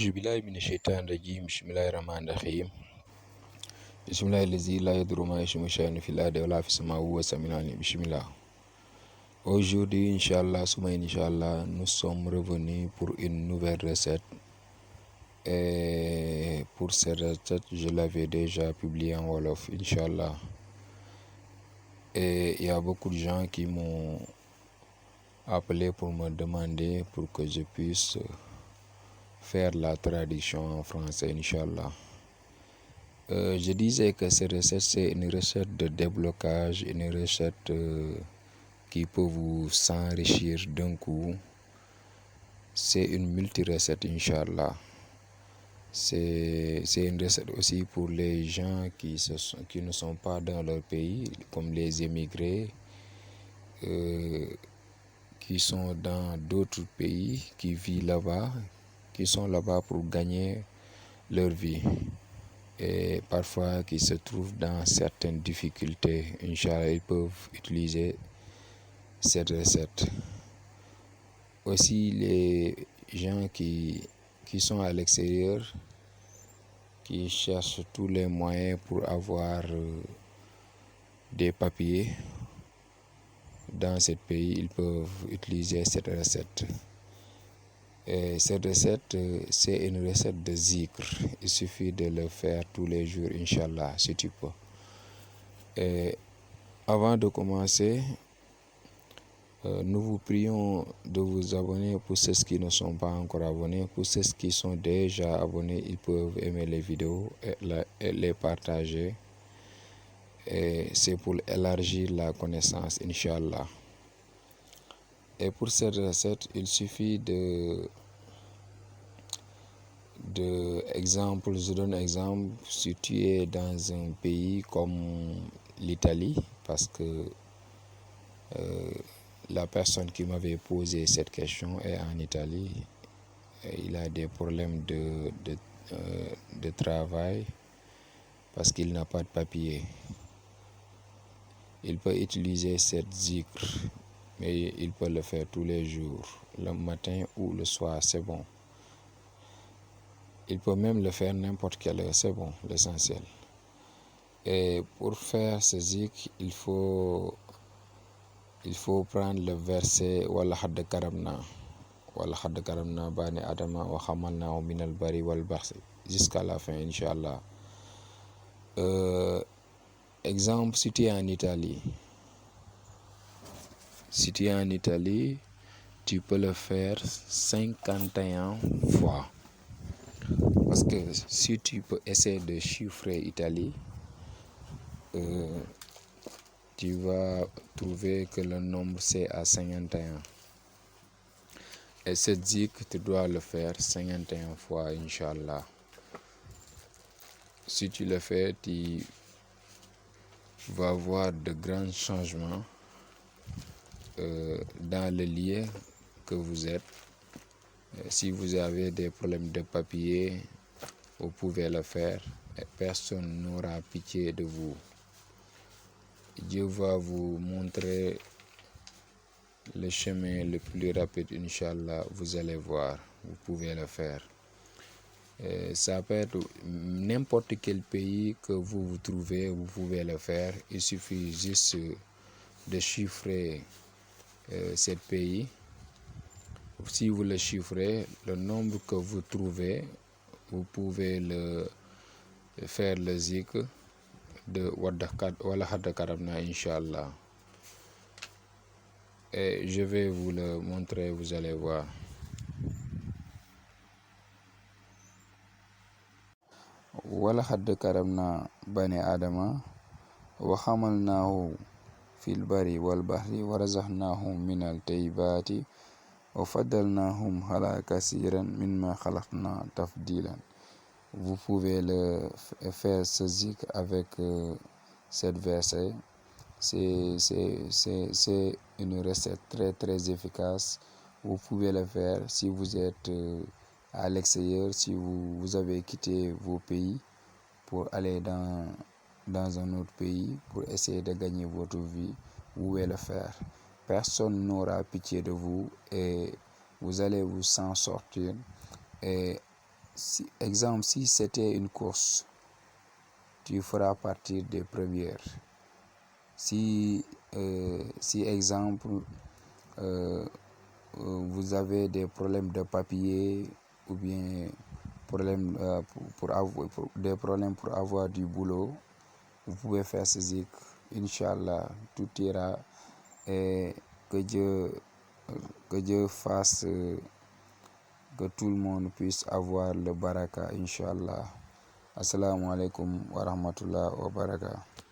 أعوذ بالله من الشيطان الرجيم بسم الله الرحمن الرحيم بسم الله الذي لا يضر مع اسمه شيء في الأرض ولا في السماء وهو السميع العليم. بسم الله. Aujourd'hui, Inch'Allah, nous sommes revenus pour une nouvelle recette. Et pour cette recette, je l'avais déjà publiée en Wolof, Inch'Allah. Et il y a beaucoup de gens qui m'ont appelé pour me demander pour que je puisse faire la traduction en français, Inch'Allah. Je disais que cette recette, c'est une recette de déblocage, une recette qui peut vous s'enrichir d'un coup. C'est une multi-recette, Inch'Allah. C'est une recette aussi pour les gens qui ne sont pas dans leur pays, comme les émigrés, qui sont dans d'autres pays, qui vivent là-bas, qui sont là-bas pour gagner leur vie. Et parfois qui se trouvent dans certaines difficultés. Inch'Allah, ils peuvent utiliser cette recette. Aussi, les gens qui sont à l'extérieur, qui cherchent tous les moyens pour avoir des papiers dans ce pays, ils peuvent utiliser cette recette. Et cette recette, c'est une recette de zikr. Il suffit de le faire tous les jours, Inch'Allah, si tu peux. Et avant de commencer, nous vous prions de vous abonner pour ceux qui ne sont pas encore abonnés. Pour ceux qui sont déjà abonnés, ils peuvent aimer les vidéos et les partager. Et c'est pour élargir la connaissance, Inch'Allah. Et pour cette recette, il suffit exemple, je donne un exemple, si tu es dans un pays comme l'Italie, parce que la personne qui m'avait posé cette question est en Italie, et il a des problèmes de travail parce qu'il n'a pas de papier. Il peut utiliser cette zikr, mais il peut le faire tous les jours, le matin ou le soir, c'est bon. Il peut même le faire n'importe quelle heure, c'est bon, l'essentiel. Et pour faire ce zikr, il faut prendre le verset wala hadd karamna bani adama wa hamalna minal bari wal bahri jusqu'à la fin, Inch'Allah. Exemple, si tu es en Italie, tu peux le faire 51 fois. Parce que si tu peux essayer de chiffrer Italie, tu vas trouver que le nombre c'est à 51. Et cette zikr, tu dois le faire 51 fois, Inch'Allah. Si tu le fais, tu vas voir de grands changements dans le lieu que vous êtes. Si vous avez des problèmes de papier, vous pouvez le faire et personne n'aura pitié de vous. Dieu va vous montrer le chemin le plus rapide, Inch'Allah, vous allez voir, vous pouvez le faire. Ça peut être n'importe quel pays que vous vous trouvez, vous pouvez le faire. Il suffit juste de chiffrer ce pays. Si vous le chiffrez, le nombre que vous trouvez, vous pouvez faire le zikr de wala hadd karamna, Inch'Allah. Et je vais vous le montrer, vous allez voir. wala hadd karamna bani adama wa hamalnahu fil bari wal bahri wa razaqnahum minal tayyibati wa faddalnahum ala kasiran mimma khalaqna tafdilan. Vous pouvez le faire ce zikr avec cette verset. C'est une recette très très efficace. Vous pouvez le faire si vous êtes à l'extérieur, si vous avez quitté vos pays pour aller dans un autre pays pour essayer de gagner votre vie. Vous pouvez le faire. Personne n'aura pitié de vous et vous allez vous en sortir. Et si c'était une course, tu feras partir des premières. Si exemple, vous avez des problèmes de papier ou bien des problèmes pour avoir du boulot, vous pouvez faire ce zikr. Inch'Allah, tout ira, et que Dieu fasse que tout le monde puisse avoir le baraka, Inch'Allah. Assalamu alaikum wa rahmatullah wa barakatuh.